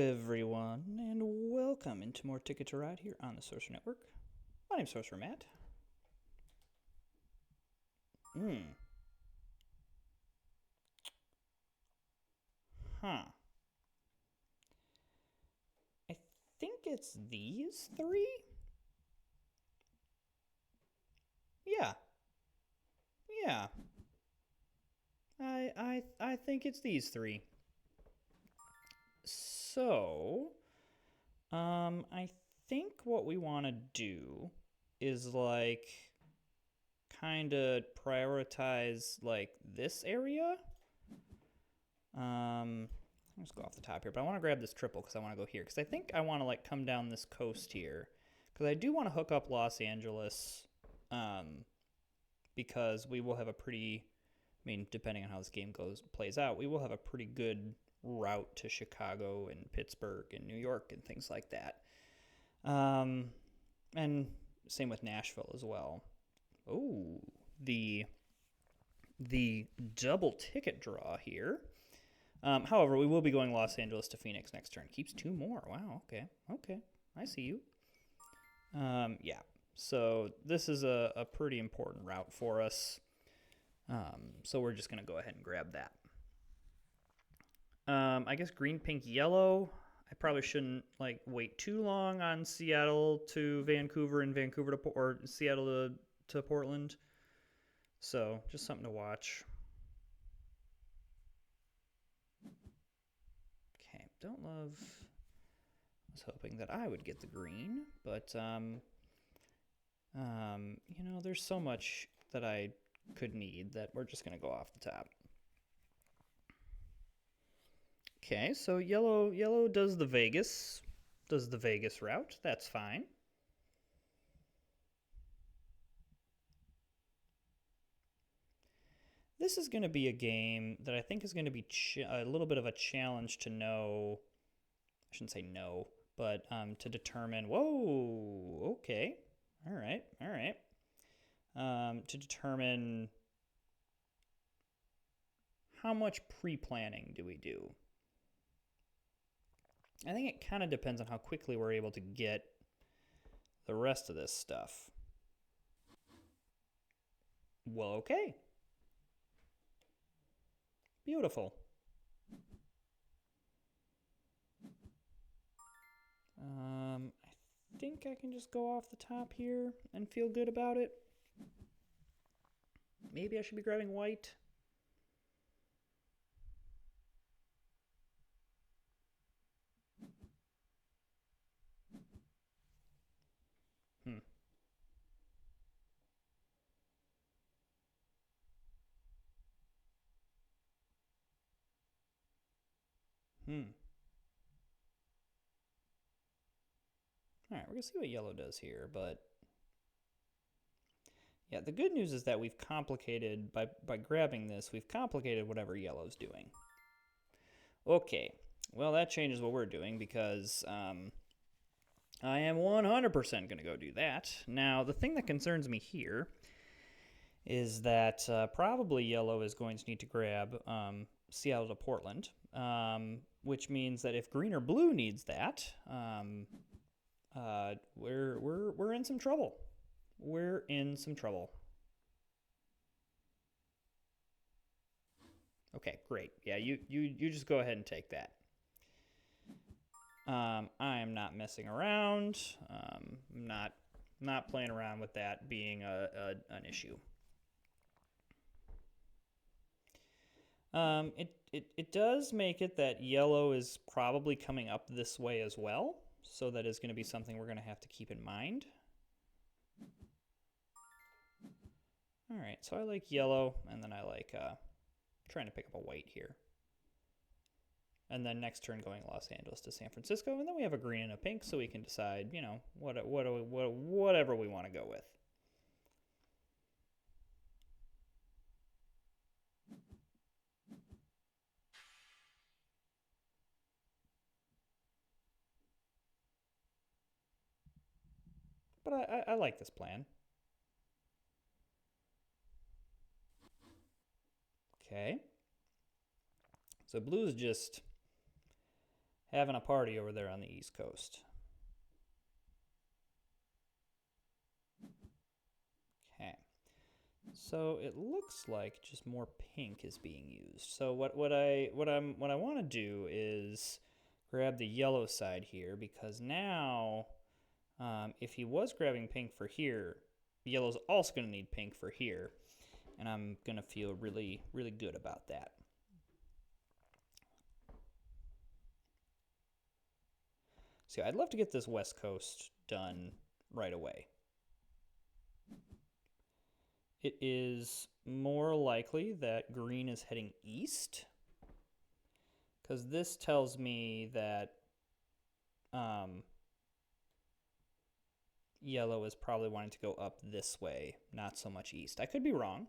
everyone, and welcome into more Ticket to Ride here on the Sorcerer Network. My name's Sorcerer Matt. Huh. I think it's these three? Yeah. Yeah. I think it's these three. So, I think what we want to do is kind of prioritize this area. Let's go off the top here, but I want to grab this triple because I want to go here because I think I want to come down this coast here because I do want to hook up Los Angeles, because we will have a pretty, I mean, depending on how this game plays out, we will have a pretty good route to Chicago and Pittsburgh and New York and things like that. And same with Nashville as well. Oh, the double ticket draw here. However, we will be going Los Angeles to Phoenix next turn. Keeps two more. Wow, okay. I see you. Yeah. So this is a pretty important route for us. So we're just going to go ahead and grab that. I guess green, pink, yellow. I probably shouldn't wait too long on Seattle to Vancouver and Vancouver to or Seattle to Portland. So just something to watch. Okay, don't love. I was hoping that I would get the green, but there's so much that I could need that we're just gonna go off the top. Okay, so yellow does the Vegas route. That's fine. This is going to be a game that I think is going to be a little bit of a challenge to know. I shouldn't say no, but to determine. Whoa, okay, all right. To determine how much pre-planning do we do. I think it kind of depends on how quickly we're able to get the rest of this stuff. Well, okay. Beautiful. I think I can just go off the top here and feel good about it. Maybe I should be grabbing white. Hmm. All right, we're going to see what yellow does here, but yeah, the good news is that we've complicated, by grabbing this, we've complicated whatever yellow's doing. Okay, well, that changes what we're doing because I am 100% going to go do that. Now, the thing that concerns me here is that probably yellow is going to need to grab Seattle to Portland, which means that if green or blue needs that, we're in some trouble. We're in some trouble. Okay, great. Yeah, you just go ahead and take that. I am not messing around. Not playing around with that being an issue. It does make it that yellow is probably coming up this way as well, so that is going to be something we're going to have to keep in mind. All right, so I like yellow, and then I like trying to pick up a white here. And then next turn going Los Angeles to San Francisco, and then we have a green and a pink, so we can decide, whatever we want to go with. But I like this plan. Okay. So blue is just having a party over there on the East Coast. Okay. So it looks like just more pink is being used. So what I want to do is grab the yellow side here, because now if he was grabbing pink for here, yellow's also going to need pink for here, and I'm going to feel really, really good about that. See, I'd love to get this West Coast done right away. It is more likely that green is heading east, because this tells me that yellow is probably wanting to go up this way, not so much east. I could be wrong,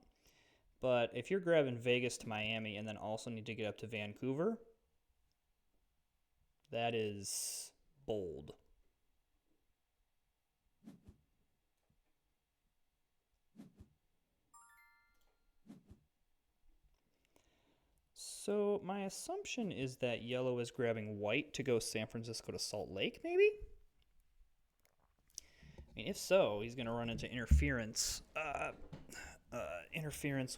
but if you're grabbing Vegas to Miami and then also need to get up to Vancouver, that is bold. So my assumption is that yellow is grabbing white to go San Francisco to Salt Lake, maybe? I mean, if so, he's going to run into interference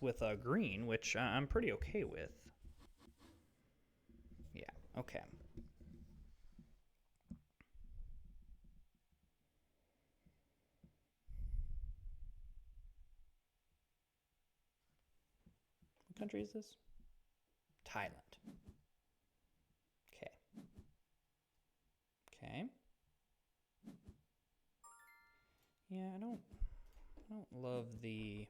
with green, which I'm pretty okay with. Yeah, okay. What country is this? Thailand. Okay. Okay. Yeah, I don't love the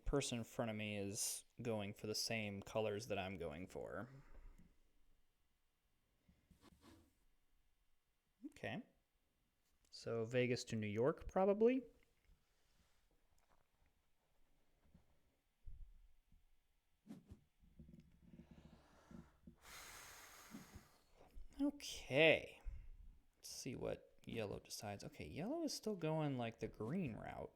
person in front of me is going for the same colors that I'm going for. Okay. So Vegas to New York, probably. Okay. Let's see what yellow decides. Okay, yellow is still going like the green route.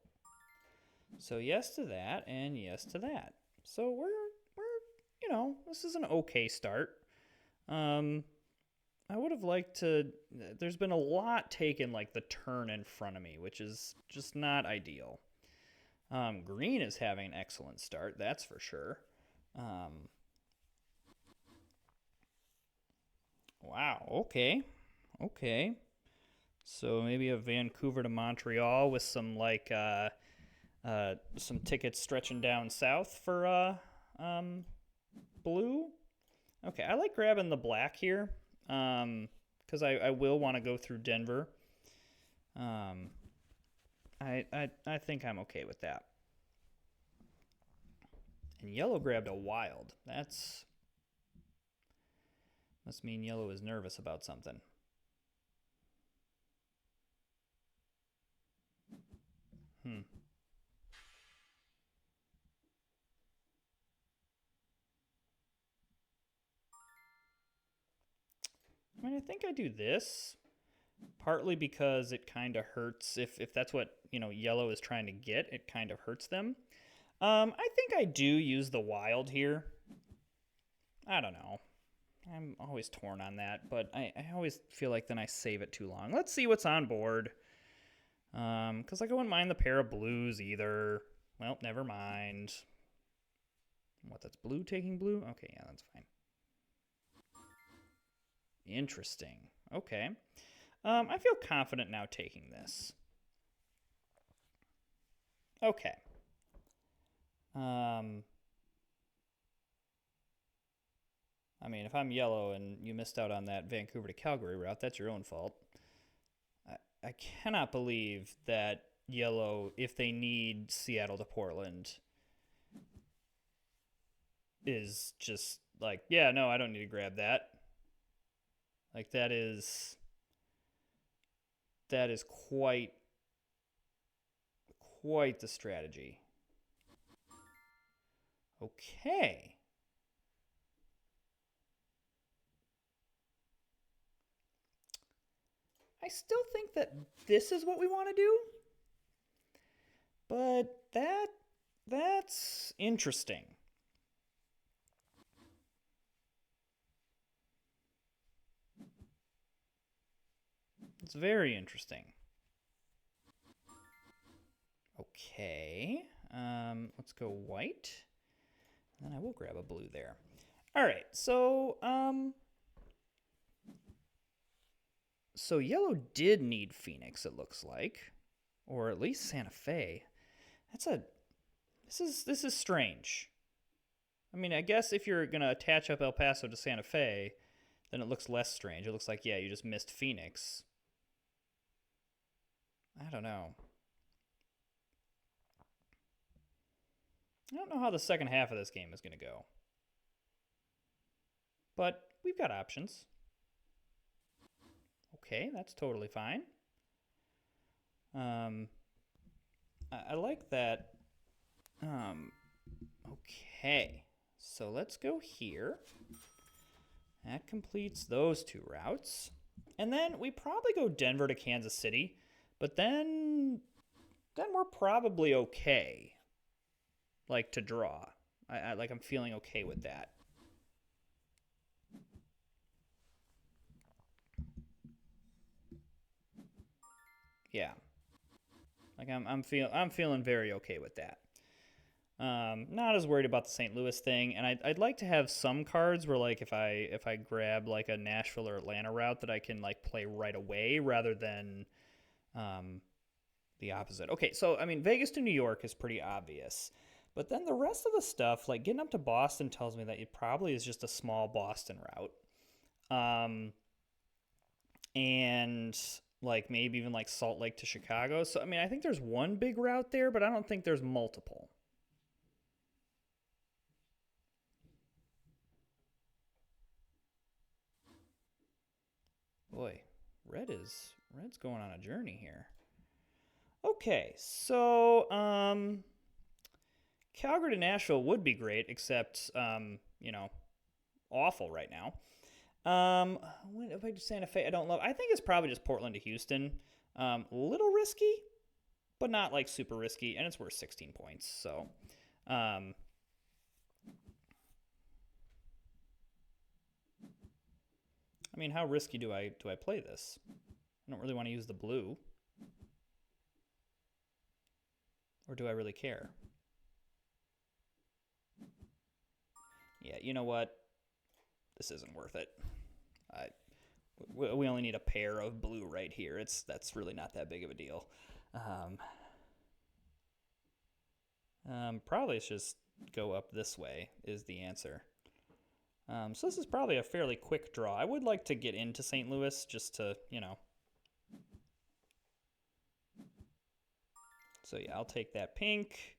So yes to that and yes to that. So we're this is an okay start. I would have liked to. There's been a lot taken like the turn in front of me, which is just not ideal. Green is having an excellent start, that's for sure. Wow. Okay. So maybe a Vancouver to Montreal with some some tickets stretching down south for blue. Okay, I like grabbing the black here because I will want to go through Denver. I think I'm okay with that. And yellow grabbed a wild. That's must mean yellow is nervous about something. I mean, I think I do this partly because it kind of hurts if that's what yellow is trying to get. It kind of hurts them. I think I do use the wild here. I don't know. I'm always torn on that, but I always feel like then I save it too long. Let's see what's on board. Because I wouldn't mind the pair of blues either. Well, never mind. What, that's blue taking blue? Okay, yeah, that's fine. Interesting. Okay. I feel confident now taking this. Okay. I mean, if I'm yellow and you missed out on that Vancouver to Calgary route, that's your own fault. I cannot believe that yellow, if they need Seattle to Portland, is just like, yeah, no, I don't need to grab that. Like that is quite the strategy. Okay. I still think that this is what we want to do. But that's interesting. It's very interesting. Okay. Let's go white. And then I will grab a blue there. All right. So yellow did need Phoenix, it looks like, or at least Santa Fe. This is strange. I mean, I guess if you're gonna attach up El Paso to Santa Fe, then it looks less strange. It looks like, yeah, you just missed Phoenix. I don't know. I don't know how the second half of this game is going to go. But we've got options. Okay, that's totally fine. I like that. Okay, so let's go here. That completes those two routes. And then we probably go Denver to Kansas City, but then we're probably okay. Like to draw. I'm feeling okay with that. Yeah. Like I'm feeling very okay with that. Not as worried about the St. Louis thing, and I'd like to have some cards where like if I grab like a Nashville or Atlanta route that I can like play right away rather than the opposite. Okay, so I mean Vegas to New York is pretty obvious. But then the rest of the stuff, like getting up to Boston tells me that it probably is just a small Boston route. And like maybe even like Salt Lake to Chicago. So I mean I think there's one big route there, but I don't think there's multiple. Boy, red's going on a journey here. Okay, so Calgary to Nashville would be great, except awful right now. If I do Santa Fe, I don't love. I think it's probably just Portland to Houston. A little risky, but not like super risky, and it's worth 16 points. So, I mean, how risky do I play this? I don't really want to use the blue, or do I really care? Yeah, you know what? This isn't worth it. We only need a pair of blue right here. That's really not that big of a deal. Probably it's just go up this way is the answer. So this is probably a fairly quick draw. I would like to get into St. Louis just to, So yeah, I'll take that pink,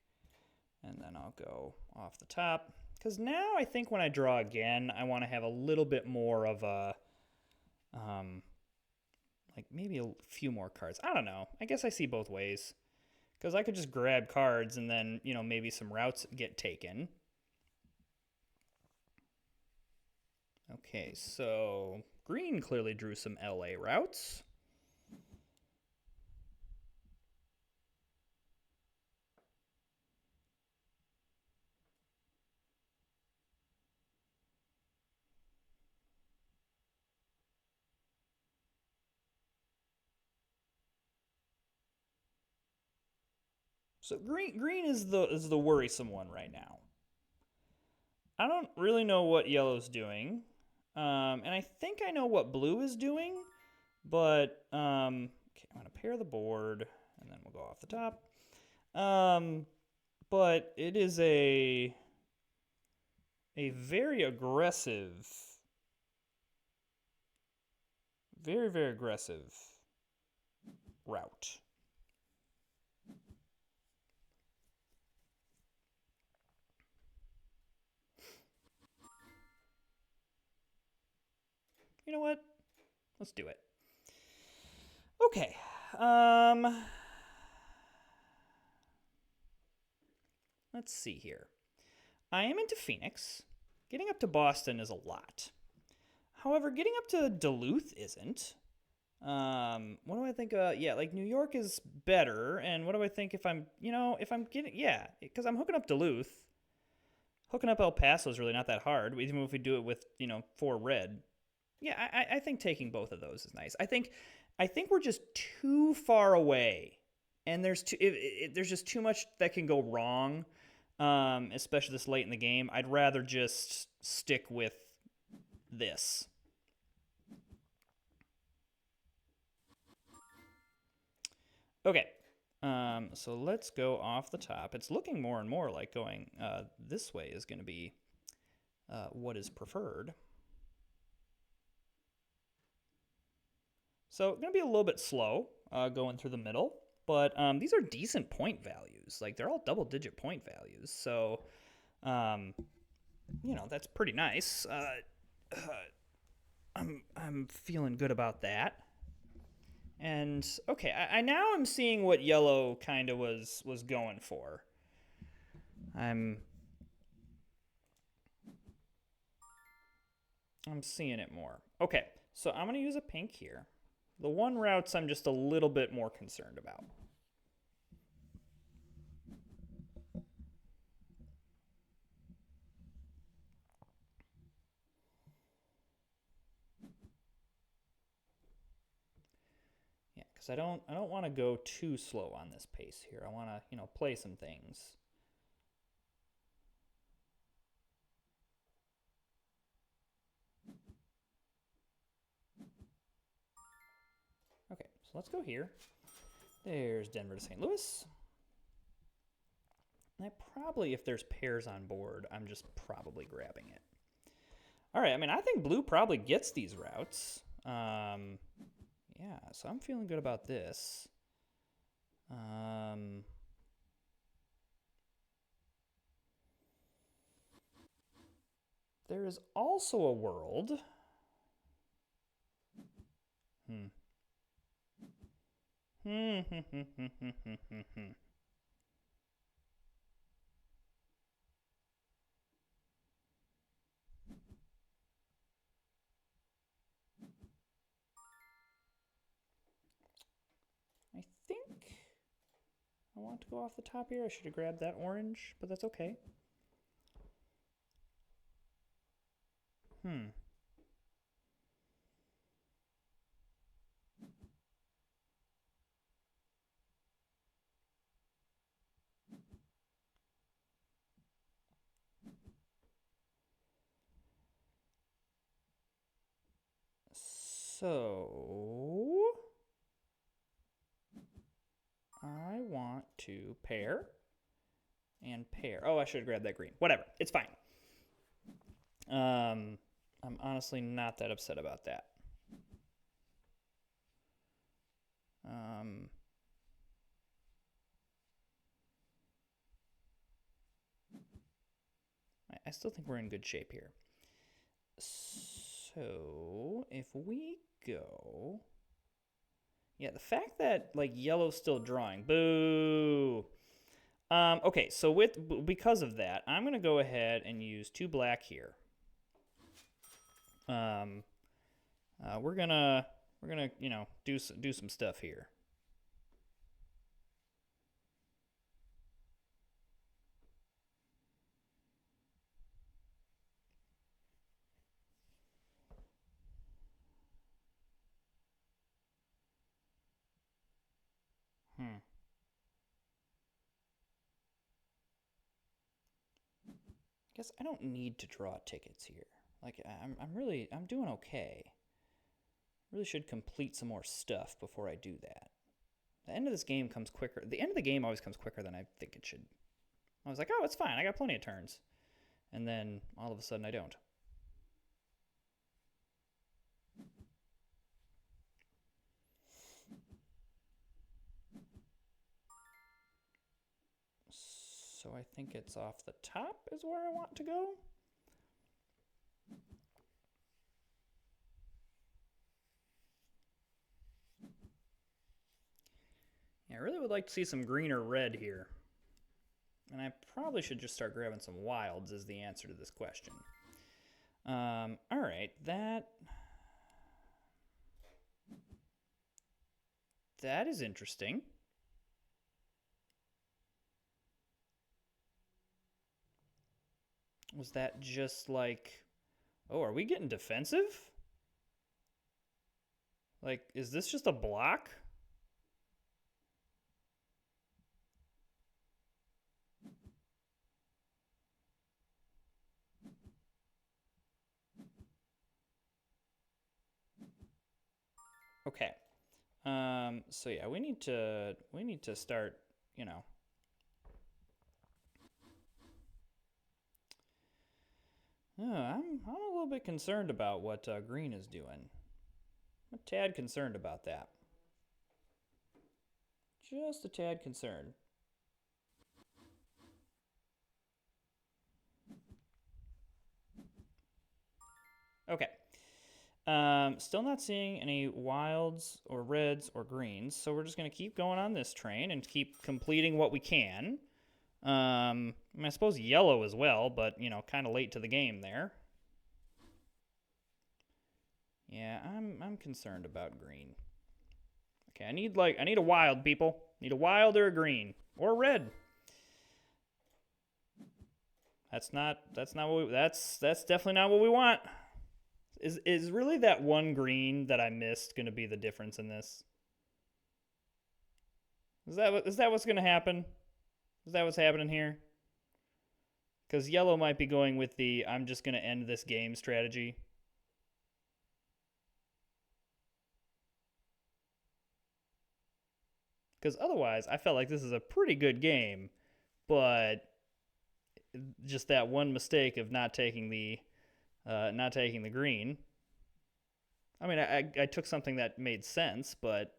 and then I'll go off the top. Because now I think when I draw again, I want to have a little bit more of a, like maybe a few more cards. I don't know. I guess I see both ways. Because I could just grab cards and then, maybe some routes get taken. Okay, so green clearly drew some LA routes. So green is the worrisome one right now. I don't really know what yellow's doing, and I think I know what blue is doing, but okay, I'm gonna pair the board, and then we'll go off the top. But it is a very aggressive, very very aggressive route. You know what? Let's do it. Okay. Let's see here. I am into Phoenix. Getting up to Boston is a lot. However, getting up to Duluth isn't. What do I think? Yeah, like New York is better. And what do I think if I'm getting, yeah, because I'm hooking up Duluth. Hooking up El Paso is really not that hard, even if we do it with, 4 red. Yeah, I think taking both of those is nice. I think I think we're just too far away, and there's just too much that can go wrong, especially this late in the game. I'd rather just stick with this. Okay, so let's go off the top. It's looking more and more like going this way is going to be what is preferred. So going to be a little bit slow going through the middle, but these are decent point values. Like they're all double-digit point values, so that's pretty nice. I'm feeling good about that. And okay, I now am seeing what yellow kind of was going for. I'm seeing it more. Okay, so I'm gonna use a pink here. The one routes I'm just a little bit more concerned about. Yeah, because I don't want to go too slow on this pace here. I want to play some things. Okay, so let's go here. There's Denver to St. Louis. And I probably, if there's pairs on board, I'm just probably grabbing it. All right, I mean, I think blue probably gets these routes. Yeah, so I'm feeling good about this. There is also a world. I think I want to go off the top here. I should have grabbed that orange, but that's okay. So I want to pair and pair. Oh, I should have grabbed that green. Whatever, it's fine. I'm honestly not that upset about that. I still think we're in good shape here. So if we go, yeah, the fact that like yellow's still drawing, boo. Okay, so because of that, I'm gonna go ahead and use 2 black here. We're gonna do some stuff here. Guess I don't need to draw tickets here. Like I'm doing okay. Really should complete some more stuff before I do that. The end of this game comes quicker. The end of the game always comes quicker than I think it should. I was like, oh, it's fine. I got plenty of turns. And then all of a sudden I don't. So I think it's off the top is where I want to go. Yeah, I really would like to see some green or red here. And I probably should just start grabbing some wilds as the answer to this question. All right, that is interesting. Was that just like, oh, are we getting defensive? Like, is this just a block? Okay. So yeah, we need to start, you know. I'm a little bit concerned about what green is doing. I'm a tad concerned about that. Just a tad concerned. Okay. Still not seeing any wilds or reds or greens, so we're just going to keep going on this train and keep completing what we can. I mean, I suppose yellow as well, but, you know, kind of late to the game there. Yeah, I'm concerned about green. Okay, I need a wild, people. Need a wild or a green or a red. That's not what that's definitely not what we want. Is really that one green that I missed going to be the difference in this? Is that what's going to happen? Is that what's happening here? Because yellow might be going with the I'm just going to end this game strategy. Because otherwise, I felt like this is a pretty good game, but just that one mistake of not taking the green. I mean, I took something that made sense, but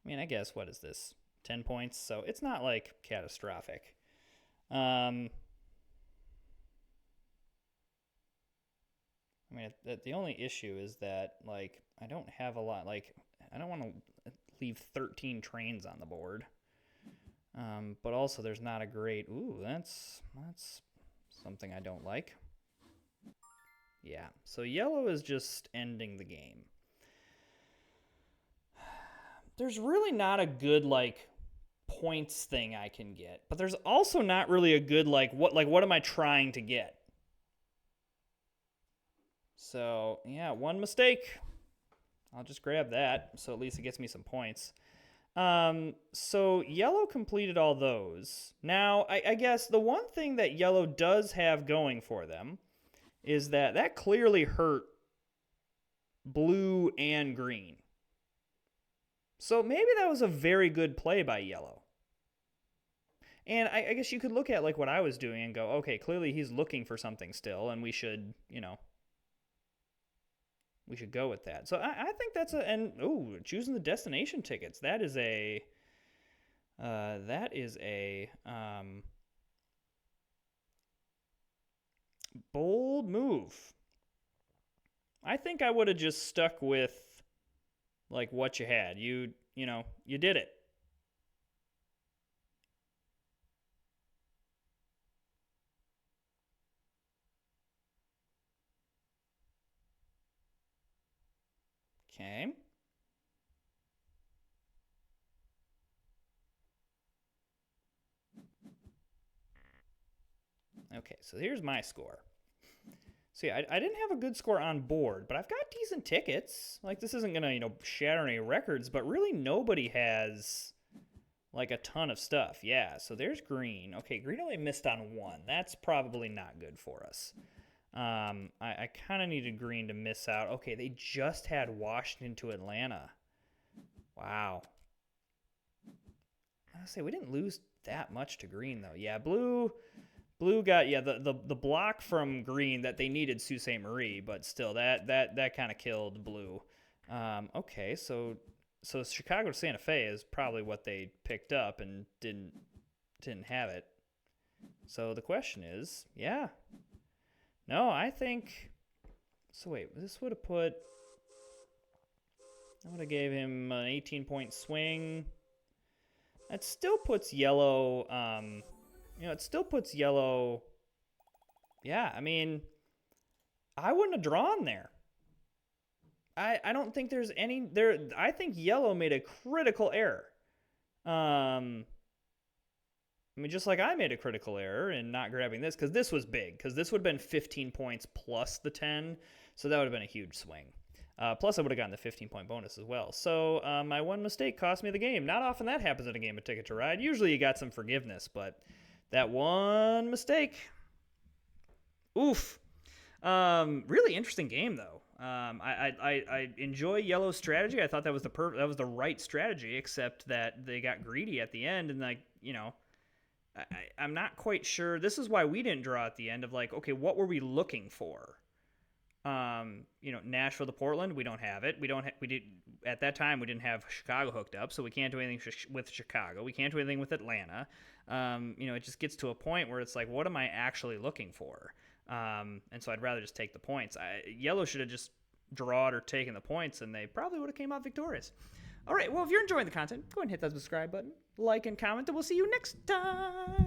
I mean, I guess what is this? 10 points, so it's not like catastrophic. I mean, the only issue is that like I don't have a lot. Like I don't want to leave 13 trains on the board. But also there's not a great. Ooh, that's something I don't like. Yeah. So yellow is just ending the game. There's really not a good like points thing I can get, but there's also not really a good like what am I trying to get? So, yeah, one mistake. I'll just grab that, so at least it gets me some points. So yellow completed all those. Now, I guess the one thing that yellow does have going for them is that clearly hurt blue and green. So maybe that was a very good play by yellow. And I guess you could look at like what I was doing and go, okay, clearly he's looking for something still, and we should, we should go with that. So I think that's choosing the destination tickets. That is a bold move. I think I would have just stuck with like what you had. You did it. Okay. Okay, so here's my score. See, I didn't have a good score on board, but I've got decent tickets. Like, this isn't going to, shatter any records, but really nobody has, like, a ton of stuff. Yeah, so there's green. Okay, green only missed on one. That's probably not good for us. I kind of needed green to miss out. Okay, they just had Washington to Atlanta. Wow. I say we didn't lose that much to green, though. Yeah, blue got the block from green that they needed Sault Ste. Marie, but still that kind of killed blue. Okay, so Chicago to Santa Fe is probably what they picked up and didn't have it. So the question is, yeah. No, I think. So wait, this would have put. I would have gave him an 18-point swing. That still puts yellow. It still puts yellow. Yeah, I mean, I wouldn't have drawn there. I don't think there's any there. I think yellow made a critical error. I mean, just like I made a critical error in not grabbing this, because this was big, because this would have been 15 points plus the 10, so that would have been a huge swing. Plus, I would have gotten the 15-point bonus as well. So my one mistake cost me the game. Not often that happens in a game of Ticket to Ride. Usually you got some forgiveness, but that one mistake, oof. Really interesting game, though. I enjoy Yellow's strategy. I thought that was the right strategy, except that they got greedy at the end, and I'm not quite sure. This is why we didn't draw at the end of okay, what were we looking for? Nashville to Portland, we don't have it. We did at that time. We didn't have Chicago hooked up, so we can't do anything with Chicago. We can't do anything with Atlanta. It just gets to a point where it's like, what am I actually looking for? And so I'd rather just take the points. Yellow should have just drawed or taken the points, and they probably would have came out victorious. All right, well, if you're enjoying the content, go ahead and hit that subscribe button, like and comment, and we'll see you next time.